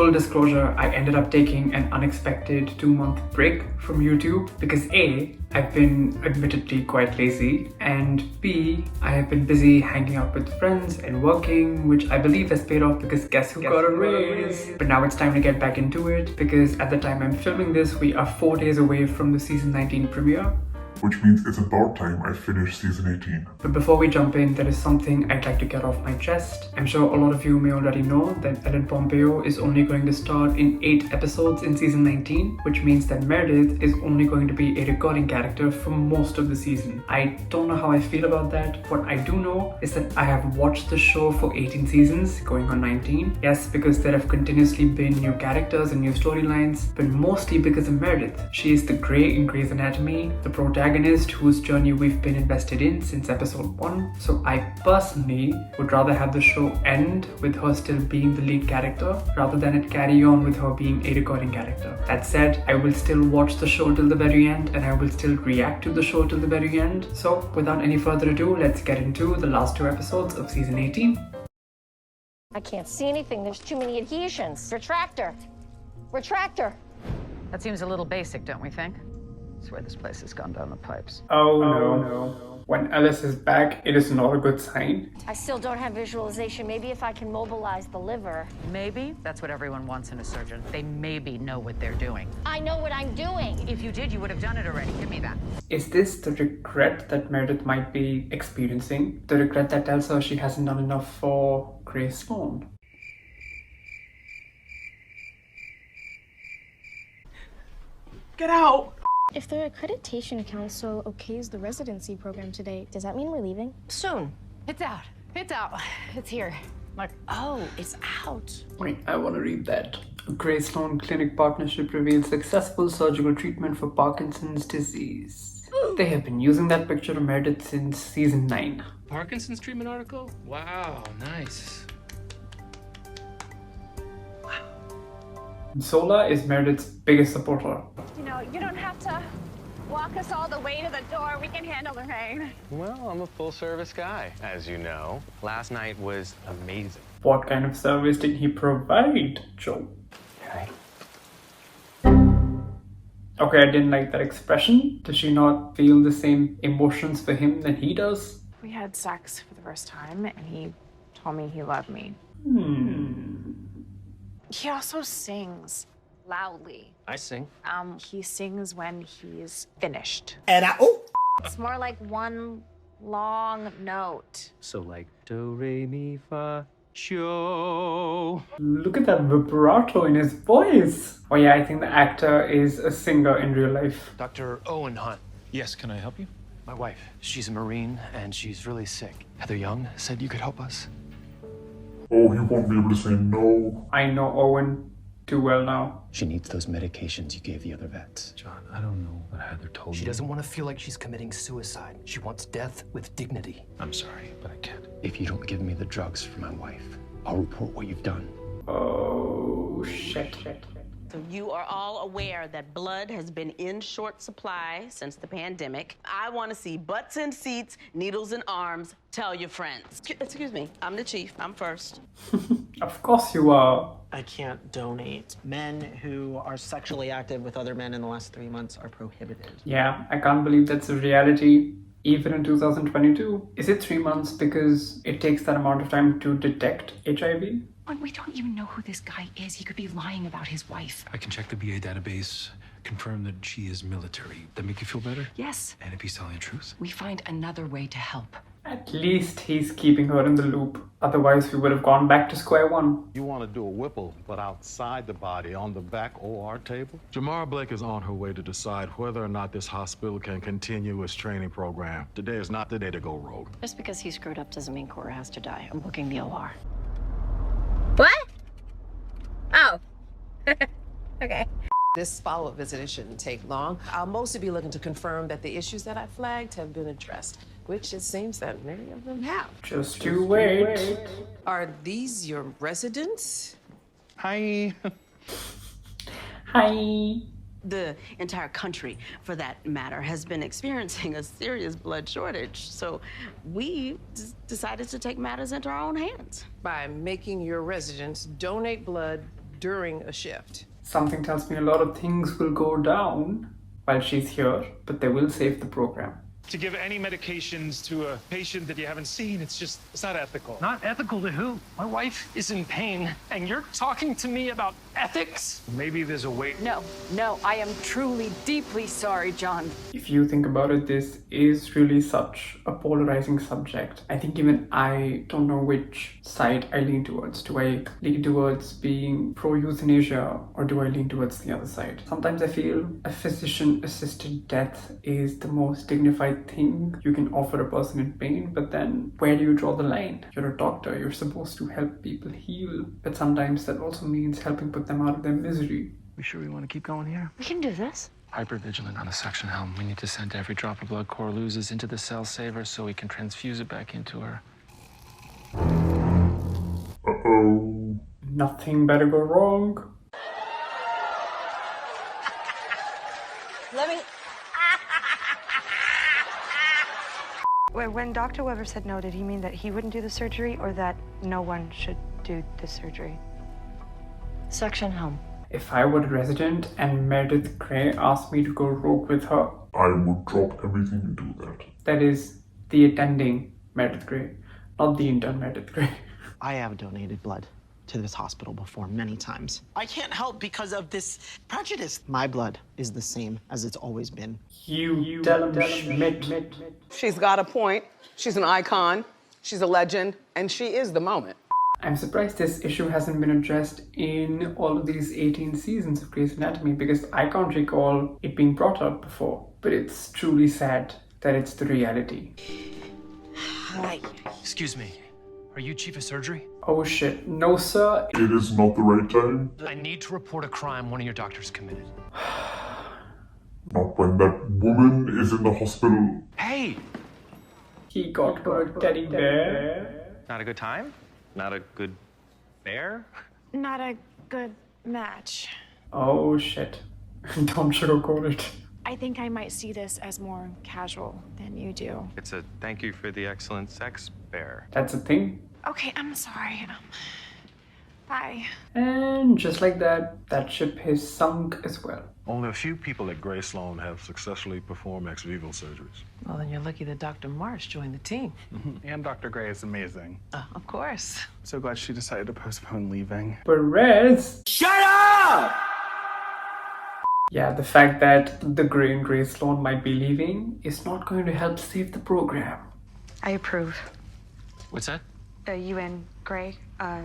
full disclosure, I ended up taking an unexpected 2-month break from YouTube because A, I've been admittedly quite lazy, and B, I have been busy hanging out with friends and working, which I believe has paid off because guess who got a raise? But now it's time to get back into it because at the time I'm filming this, we are 4 days away from the season 19 premiere. Which means it's about time I finish season 18. But before we jump in, there is something I'd like to get off my chest. I'm sure a lot of you may already know that Ellen Pompeo is only going to star in 8 episodes in season 19, which means that Meredith is only going to be a recurring character for most of the season. I don't know how I feel about that. What I do know is that I have watched the show for 18 seasons, going on 19. Yes, because there have continuously been new characters and new storylines, but mostly because of Meredith. She is the Grey in Grey's Anatomy, the protagonist whose journey we've been invested in since episode 1. So I personally would rather have the show end with her still being the lead character rather than it carry on with her being a recurring character. That said, I will still watch the show till the very end and I will still react to the show till the very end. So without any further ado, let's get into the last 2 episodes of season 18. I can't see anything. There's too many adhesions. Retractor. Retractor. That seems a little basic, don't we think? I swear this place has gone down the pipes. Oh no. When Alice is back, it is not a good sign. I still don't have visualization. Maybe if I can mobilize the liver. Maybe that's what everyone wants in a surgeon. They maybe know what they're doing. I know what I'm doing. If you did, you would have done it already. Give me that. Is this the regret that Meredith might be experiencing? The regret that tells her she hasn't done enough for Grace Sloan? Get out! If the accreditation council okays the residency program today, does that mean we're leaving? Soon. It's out. It's out. It's here. Like, Oh, it's out. Wait, I want to read that. Grace Sloan Clinic Partnership reveals successful surgical treatment for Parkinson's disease. They have been using that picture of Meredith since season 9. Parkinson's treatment article? Wow, nice. Zola is Meredith's biggest supporter. You know, you don't have to walk us all the way to the door. We can handle the rain. Well, I'm a full-service guy, as you know. Last night was amazing. What kind of service did he provide, Joe? Okay. Okay, I didn't like that expression. Does she not feel the same emotions for him that he does? We had sex for the first time, and he told me he loved me. He also sings loudly. I sing. He sings when he's finished. It's more like one long note. So like do, re, mi, fa, show. Look at that vibrato in his voice. Oh yeah, I think the actor is a singer in real life. Dr. Owen Hunt. Yes, can I help you? My wife. She's a Marine and she's really sick. Heather Young said you could help us. Oh, you won't be able to say no. I know Owen too well now. She needs those medications you gave the other vets. John, I don't know what Heather told She you. doesn't want to feel like she's committing suicide. She wants death with dignity. I'm sorry, but I can't. If you don't give me the drugs for my wife, I'll report what you've done. Oh shit. So you are all aware that blood has been in short supply since the pandemic. I want to see butts in seats, needles in arms. Tell your friends. Excuse me, I'm the chief. I'm first. Of course you are. I can't donate. Men who are sexually active with other men in the last 3 months are prohibited. Yeah, I can't believe that's a reality. Even in 2022. Is it 3 months because it takes that amount of time to detect HIV? we don't even know who this guy is. He could be lying about his wife. I can check the BA database, confirm that she is military. That make you feel better? Yes. And if he's telling the truth? We find another way to help. At least he's keeping her in the loop. Otherwise, we would have gone back to square one. You want to do a Whipple, but outside the body, on the back OR table? Jamara Blake is on her way to decide whether or not this hospital can continue its training program. Today is not the day to go rogue. Just because he screwed up doesn't mean Cora has to die. I'm booking the OR. What? Oh. Okay. This follow-up visit, it shouldn't take long. I'll mostly be looking to confirm that the issues that I flagged have been addressed, which it seems that many of them have. Just you wait. Are these your residents? Hi. Hi. The entire country, for that matter, has been experiencing a serious blood shortage. So we decided to take matters into our own hands. By making your residents donate blood during a shift. Something tells me a lot of things will go down while she's here, but they will save the program. To give any medications to a patient that you haven't seen, it's not ethical. Not ethical to who? My wife is in pain, and you're talking to me about ethics? Maybe there's a way. No, I am truly, deeply sorry, John. If you think about it, this is really such a polarizing subject. I think even I don't know which side I lean towards. Do I lean towards being pro-euthanasia, or do I lean towards the other side? Sometimes I feel a physician-assisted death is the most dignified thing you can offer a person in pain, but then where do you draw the line? You're a doctor, you're supposed to help people heal, but sometimes that also means helping put them out of their misery. We sure we want to keep going here? We can do this. Hypervigilant on the suction helm. We need to send every drop of blood Core loses into the cell saver so we can transfuse it back into her. Uh-oh. Nothing better go wrong. Let me... When Dr. Weber said no, did he mean that he wouldn't do the surgery or that no one should do the surgery? Suction home. If I were a resident and Meredith Grey asked me to go rogue with her, I would drop everything and do that. that is the attending Meredith Grey, not the intern Meredith Grey. I have donated blood to this hospital before many times. I can't help because of this prejudice. My blood is the same as it's always been. You tell him, Schmidt. She's got a point. She's an icon. She's a legend. And she is the moment. I'm surprised this issue hasn't been addressed in all of these 18 seasons of Grey's Anatomy, because I can't recall it being brought up before. But it's truly sad that it's the reality. Hi. Excuse me. Are you chief of surgery? Oh shit, no sir. It is not the right time. I need to report a crime one of your doctors committed. Not when that woman is in the hospital. Hey! He got her teddy bear. Not a good time? Not a good bear? Not a good match. Oh shit. Don't sugarcoat it. I think I might see this as more casual than you do. It's a thank you for the excellent sex bear. That's a thing. Okay, I'm sorry. Bye. And just like that, that ship has sunk as well. Only a few people at Gray Sloan have successfully performed ex vivo surgeries. Well, then you're lucky that Dr. Marsh joined the team. And Dr. Gray is amazing. Of course. So glad she decided to postpone leaving. Perez! Shut up! Yeah, the fact that the Grey and Grey Sloan might be leaving is not going to help save the program. I approve. What's that? You and Gray,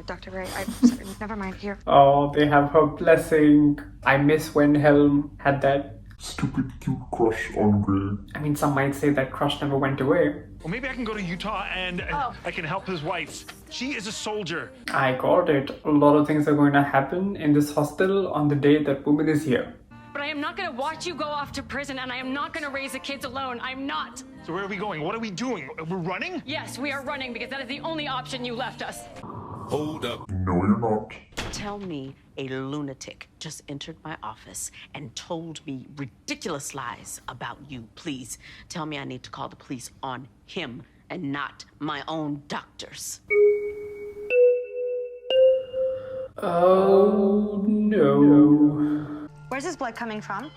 Dr. Gray. Sorry, never mind. Here. Oh, they have her blessing. I miss when Helm had that stupid cute crush on Grey. I mean, some might say that crush never went away. Well, maybe I can go to Utah and I can help his wife. She is a soldier. I got it. A lot of things are going to happen in this hospital on the day that woman is here. But I am not going to watch you go off to prison, and I am not going to raise the kids alone. I'm not. So where are we going? What are we doing? We're running? Yes, we are running because that is the only option you left us. Hold up. No, you're not. Tell me a lunatic just entered my office and told me ridiculous lies about you. Please tell me I need to call the police on him and not my own doctors. Oh no. Where's this blood coming from?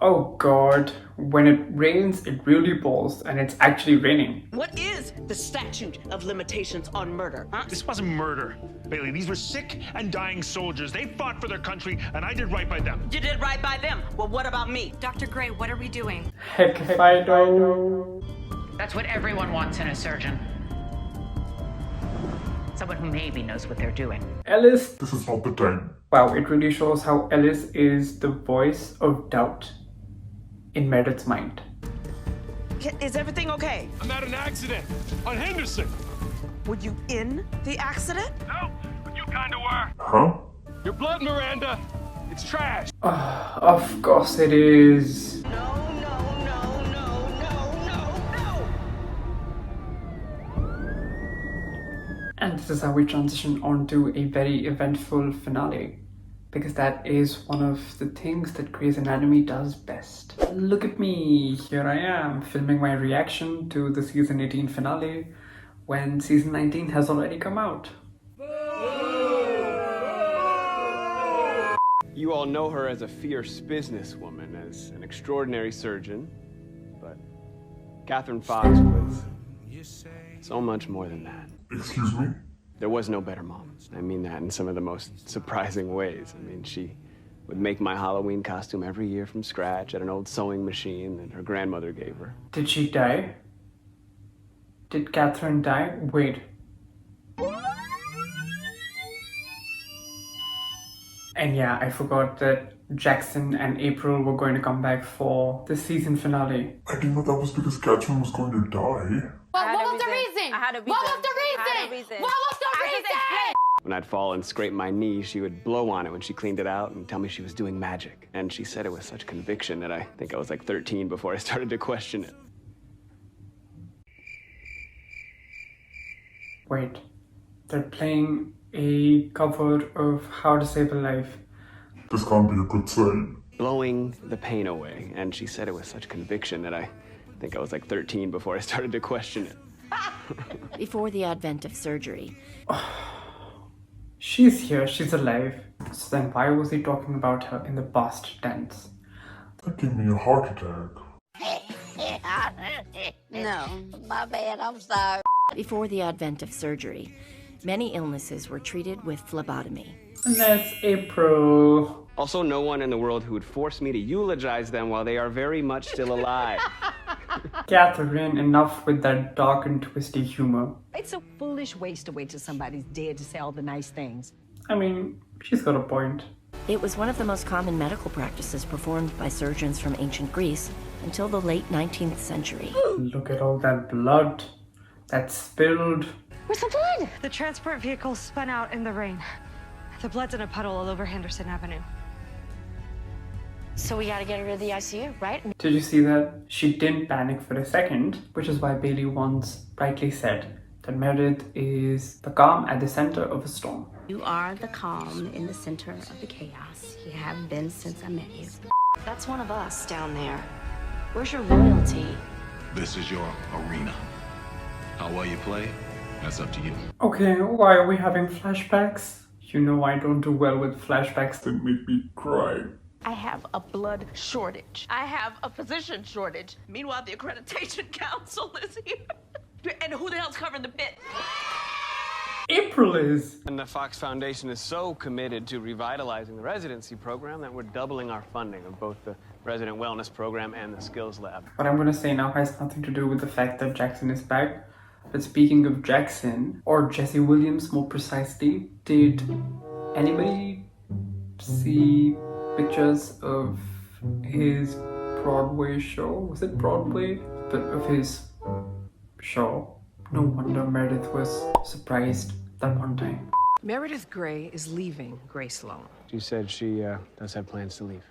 Oh god, when it rains, it really pours, and it's actually raining. What is the statute of limitations on murder, huh? This wasn't murder, Bailey. These were sick and dying soldiers. They fought for their country, and I did right by them. You did right by them. Well, what about me? Dr. Gray, what are we doing? Heck if I know. That's what everyone wants in a surgeon. Someone who maybe knows what they're doing. Ellis. This is not the time. Wow, it really shows how Ellis is the voice of doubt in Meredith's mind. Is everything okay? I'm at an accident on Henderson. Were you in the accident? No, but you kind of were. Huh? Your blood, Miranda. It's trash. Of course it is. And this is how we transition on to a very eventful finale, because that is one of the things that Grey's Anatomy does best. Look at me, here I am, filming my reaction to the season 18 finale when season 19 has already come out. You all know her as a fierce businesswoman, as an extraordinary surgeon, but Catherine Fox was so much more than that. Excuse me? There was no better mom. I mean that in some of the most surprising ways. I mean, she would make my Halloween costume every year from scratch at an old sewing machine that her grandmother gave her. Did she die? Did Catherine die? Wait. And yeah, I forgot that Jackson and April were going to come back for the season finale. I didn't know that was because Catherine was going to die. What was the reason? What was the reason? What was the reason? When I'd fall and scrape my knee, she would blow on it when she cleaned it out and tell me she was doing magic. And she said it with such conviction that I think I was like 13 before I started to question it. Wait, they're playing a cover of How to Save a Life. This can't be a good sign. Blowing the pain away. And she said it with such conviction that I think I was like 13 before I started to question it. Before the advent of surgery. She's here, she's alive. So then why was he talking about her in the past tense? That gave me a heart attack. No, my bad, I'm sorry. Before the advent of surgery, many illnesses were treated with phlebotomy. And that's April. Also, no one in the world who would force me to eulogize them while they are very much still alive. Catherine, enough with that dark and twisty humor. It's a foolish waste to wait till somebody's dead to say all the nice things. I mean, she's got a point. It was one of the most common medical practices performed by surgeons from ancient Greece until the late 19th century. Look at all that blood that's spilled. Where's the blood? The transport vehicle spun out in the rain. The blood's in a puddle all over Henderson Avenue. So we gotta get her to the ICU, right? Did you see that? She didn't panic for a second, which is why Bailey once rightly said that Meredith is the calm at the center of a storm. You are the calm in the center of the chaos. You have been since I met you. That's one of us down there. Where's your loyalty? This is your arena. How well you play, that's up to you. Okay, why are we having flashbacks? You know I don't do well with flashbacks that make me cry. I have a blood shortage. I have a physician shortage. Meanwhile, the Accreditation Council is here. And who the hell's covering the pit? April is. And the Fox Foundation is so committed to revitalizing the residency program that we're doubling our funding of both the resident wellness program and the skills lab. What I'm gonna say now has nothing to do with the fact that Jackson is back. But speaking of Jackson, or Jesse Williams more precisely, did anybody see pictures of his Broadway show? Was it Broadway? But of his show. No wonder Meredith was surprised that one time. Meredith Grey is leaving Grey Sloan. She said she does have plans to leave.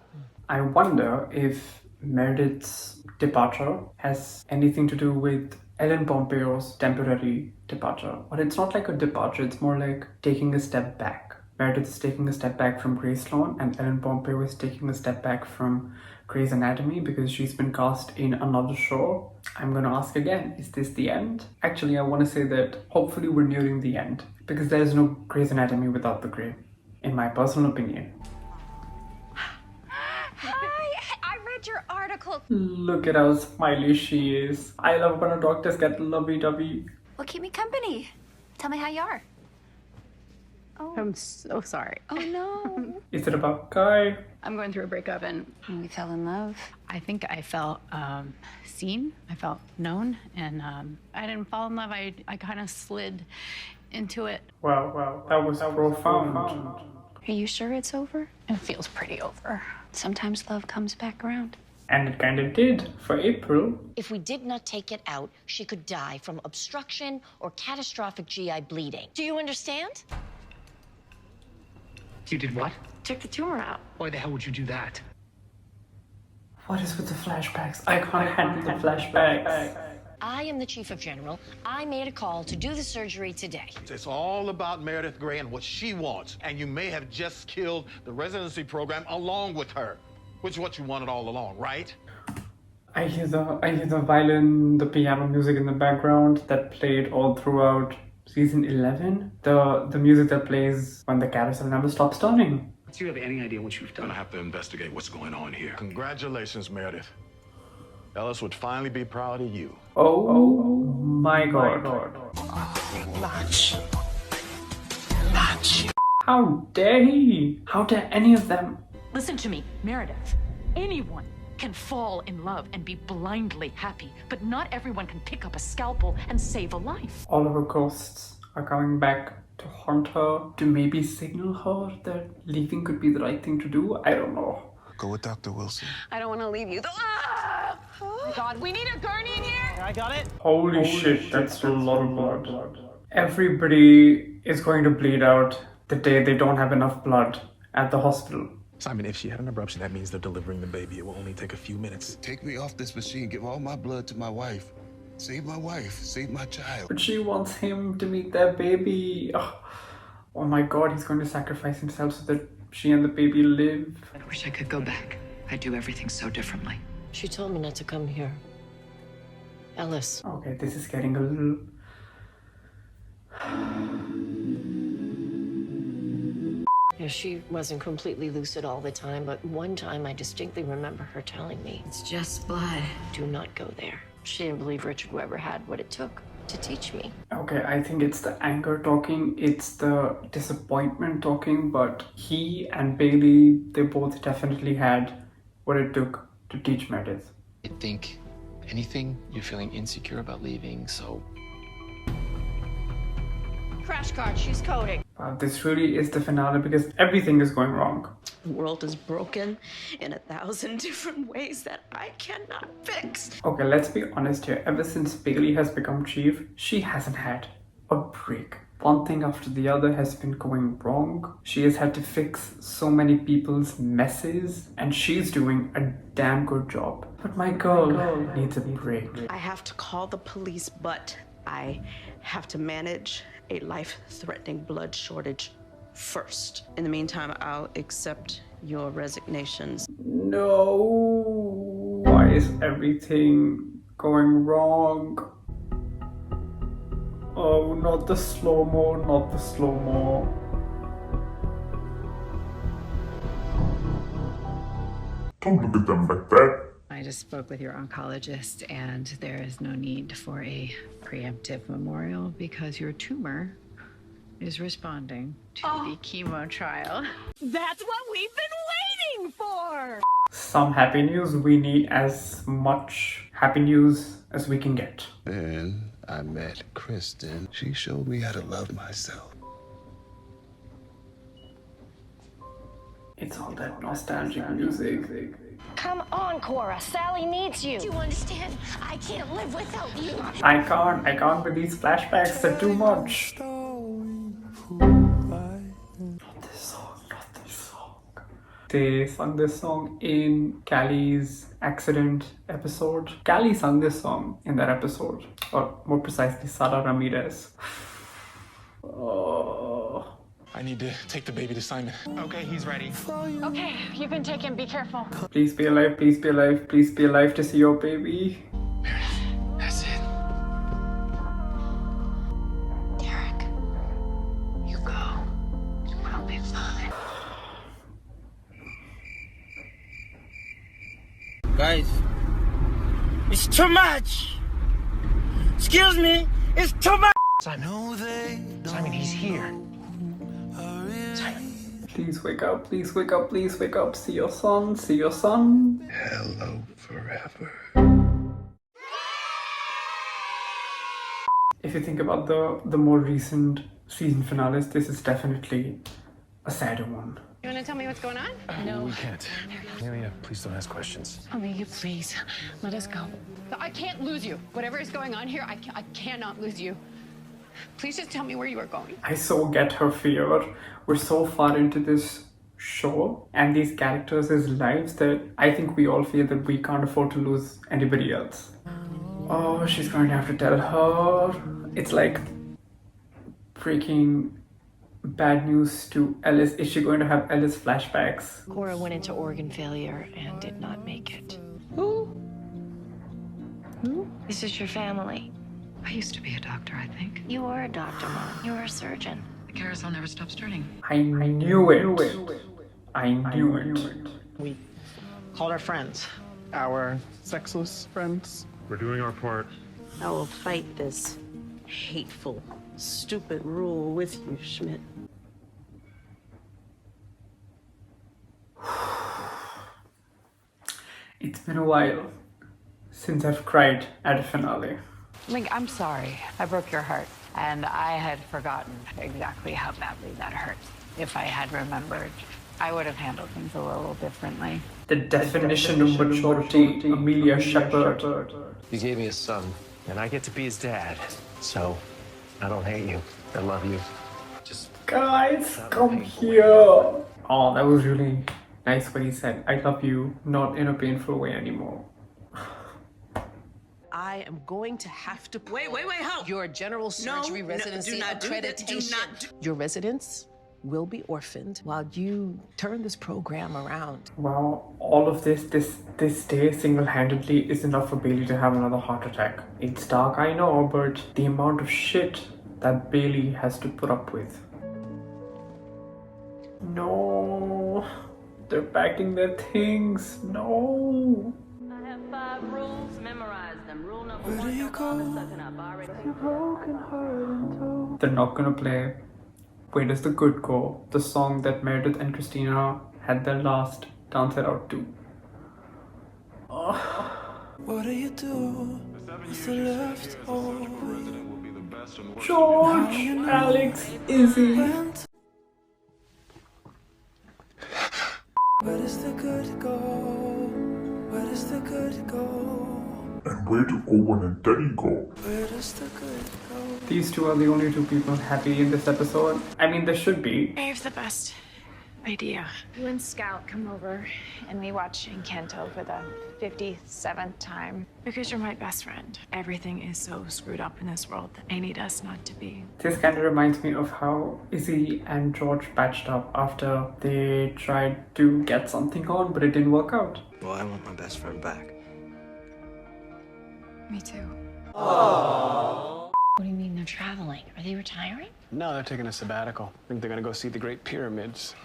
I wonder if Meredith's departure has anything to do with Ellen Pompeo's temporary departure. But it's not like a departure, it's more like taking a step back. Meredith is taking a step back from Grey Sloan, and Ellen Pompeo is taking a step back from Grey's Anatomy because she's been cast in another show. I'm gonna ask again, is this the end? Actually, I want to say that hopefully we're nearing the end because there is no Grey's Anatomy without the Grey, in my personal opinion. Hi, I read your article. Look at how smiley she is. I love when doctors get lovey-dovey. Well, keep me company. Tell me how you are. Oh. I'm so sorry. Oh no. Is it about Guy? I'm going through a breakup and we fell in love. I think I felt seen. I felt known, and I didn't fall in love. I kind of slid into it. Wow, that was profound. Are you sure it's over? It feels pretty over. Sometimes love comes back around. And it kind of did for April. If we did not take it out, she could die from obstruction or catastrophic GI bleeding. Do you understand? You did what? Took the tumor out. Why the hell would you do that? What is with the flashbacks? I can't handle the flashbacks. I am the chief of general. I made a call to do the surgery today. It's all about Meredith Grey and what she wants. And you may have just killed the residency program along with her, which is what you wanted all along, right? I hear the violin, the piano music in the background that played all throughout season 11. The music that plays when the carousel never stops turning. Do you have any idea what you've I'm gonna have to investigate what's going on here. Congratulations, Meredith. Ellis would finally be proud of you. Oh my god. How dare he? How dare any of them? Listen to me, Meredith. Anyone can fall in love and be blindly happy, but not everyone can pick up a scalpel and save a life. All of her ghosts are coming back to haunt her, to maybe signal her that leaving could be the right thing to do. I don't know. Go with Dr. Wilson. I don't want to leave you. Ah! Oh my God, we need a gurney in here. I got it. Holy shit, that's a lot of blood. Everybody is going to bleed out the day they don't have enough blood at the hospital. Simon, if she had an abruption, that means they're delivering the baby. It will only take a few minutes. Take me off this machine. Give all my blood to my wife. Save my wife. Save my child. But she wants him to meet their baby. Oh my god, he's going to sacrifice himself so that she and the baby live. I wish I could go back. I'd do everything so differently. She told me not to come here. Ellis. Okay, this is getting a little... Yeah, she wasn't completely lucid all the time, but one time I distinctly remember her telling me, It's just blood. do not go there. She didn't believe Richard Weber had what it took to teach me. Okay, I think it's the anger talking, it's the disappointment talking, but he and Bailey, they both definitely had what it took to teach Meredith. I think anything you're feeling insecure about leaving, so Crash cart, she's coding. Wow, this really is the finale because everything is going wrong. The world is broken in 1,000 different ways that I cannot fix. Okay, let's be honest here. Ever since Bailey has become chief, she hasn't had a break. One thing after the other has been going wrong. She has had to fix so many people's messes, and she's doing a damn good job. But my girl needs a break. I have to call the police, but I have to manage a life-threatening blood shortage first. In the meantime, I'll accept your resignations. No! Why is everything going wrong? Oh, not the slow-mo, not the slow-mo. Don't look at them like that. I just spoke with your oncologist, and there is no need for a preemptive memorial because your tumor is responding to the chemo trial. That's what we've been waiting for. Some happy news. We need as much happy news as we can get. Then I met Kristen. She showed me how to love myself. It's all that nostalgic music. Come on, Cora. Sally needs you. Do you understand? I can't live without you. I can't with these flashbacks, they're too much. Not this song. They sung this song in Callie's accident episode. Callie sung this song in that episode. Or more precisely, Sara Ramirez. Oh. I need to take the baby to Simon. Okay, he's ready. Okay, you can take him. Be careful. Please be alive, please be alive, please be alive to see your baby. That's it. Derek, you go. I'll be fine. Guys, it's too much. Excuse me, it's too much. Simon, he's here. Please wake up, please wake up, please wake up. See your son, see your son. Hello forever. If you think about the more recent season finales, this is definitely a sadder one. You want to tell me what's going on? No. We can't. Amelia, please don't ask questions. Amelia, please, let us go. I can't lose you. Whatever is going on here, I cannot lose you. Please just tell me where you are going. I so get her fear. We're so far into this show and these characters' lives that I think we all feel that we can't afford to lose anybody else. Oh, she's going to have to tell her. It's like freaking bad news to Ellis. Is she going to have Ellis flashbacks? Cora went into organ failure and did not make it. Who? This is your family. I used to be a doctor, I think. You were a doctor, Mom. You were a surgeon. The carousel never stops turning. I knew it. I knew it. We called our friends. Our sexless friends. We're doing our part. I will fight this hateful, stupid rule with you, Schmidt. It's been a while since I've cried at a finale. Link, I'm sorry. I broke your heart. And I had forgotten exactly how badly that hurt. If I had remembered, I would have handled things a little differently. The definition of maturity, Amelia Shepherd. You gave me a son, and I get to be his dad. So, I don't hate you. I love you. Just... Guys, come here. Oh, that was really nice when he said, I love you, not in a painful way anymore. I am going to have to... Wait, how? Your general surgery residency accreditation. Your residents will be orphaned while you turn this program around. Wow, all of this day single-handedly is enough for Bailey to have another heart attack. It's dark, I know, but the amount of shit that Bailey has to put up with. No, they're packing their things. No. I have 5 rules. Memorize them. Rule number 1: don't bother sucking up. Already. They're not gonna play Where Does the Good Go, the song that Meredith and Christina had their last dance it out to. What do you do with the leftovers? George, Alex, Izzy. Where does the good go? Where does the good go? And where do Owen and Denny go? Where does the good go? These two are the only two people happy in this episode. I mean, they should be. I have the best idea. You and Scout come over and we watch Encanto for the 57th time. Because you're my best friend. Everything is so screwed up in this world that I need us not to be. This kind of reminds me of how Izzy and George patched up after they tried to get something on, but it didn't work out. Well, I want my best friend back. Me too. What do you mean they're traveling? Are they retiring? No, they're taking a sabbatical. I think they're gonna go see the Great Pyramids.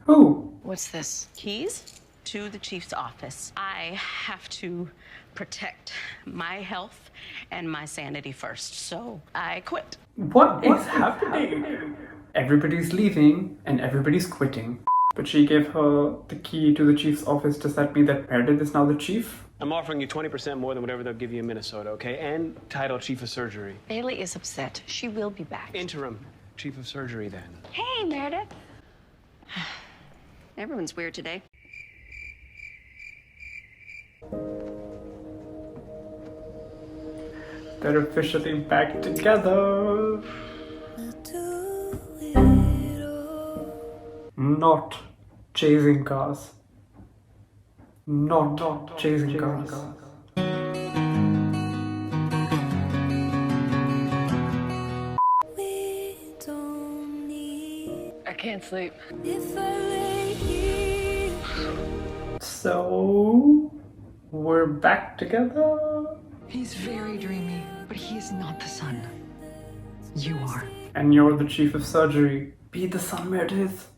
Who? What's this? Keys to the chief's office. I have to protect my health and my sanity first, so I quit. What is happening? Everybody's leaving and everybody's quitting. But she gave her the key to the chief's office. Does that mean that Meredith is now the chief? I'm offering you 20% more than whatever they'll give you in Minnesota, okay? And title Chief of Surgery. Bailey is upset. She will be back. Interim Chief of Surgery, then. Hey, Meredith. Everyone's weird today. They're officially back together. Not chasing cars. Not chasing cars. I can't sleep. So, we're back together. He's very dreamy, but he is not the sun. You are. And you're the chief of surgery. Be the sun, Meredith.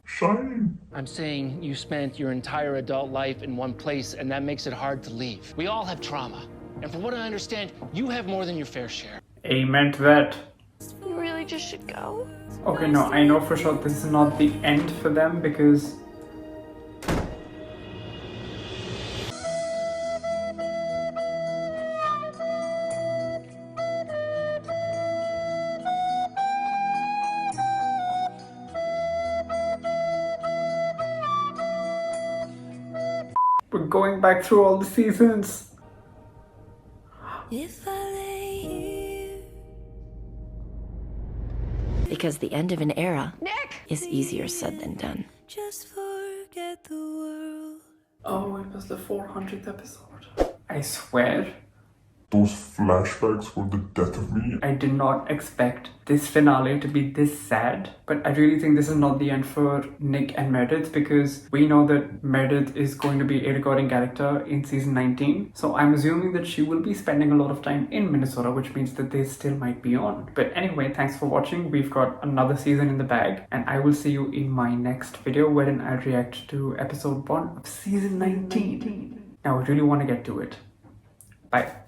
Shine. I'm saying you spent your entire adult life in one place, and that makes it hard to leave. We all have trauma. And from what I understand, you have more than your fair share. Amen to that. You really just should go. Okay, no, I know for sure this is not the end for them because... we're going back through all the seasons. If I lay here. Because the end of an era is easier said than done. Just forget the world. Oh, it was the 400th episode. I swear, those flashbacks were the death of me. I did not expect this finale to be this sad, but I really think this is not the end for Nick and Meredith, because we know that Meredith is going to be a recurring character in season 19. So I'm assuming that she will be spending a lot of time in Minnesota, which means that they still might be on. But anyway, thanks for watching. We've got another season in the bag, and I will see you in my next video wherein I react to episode 1 of season 19. Now I really want to get to it. Bye.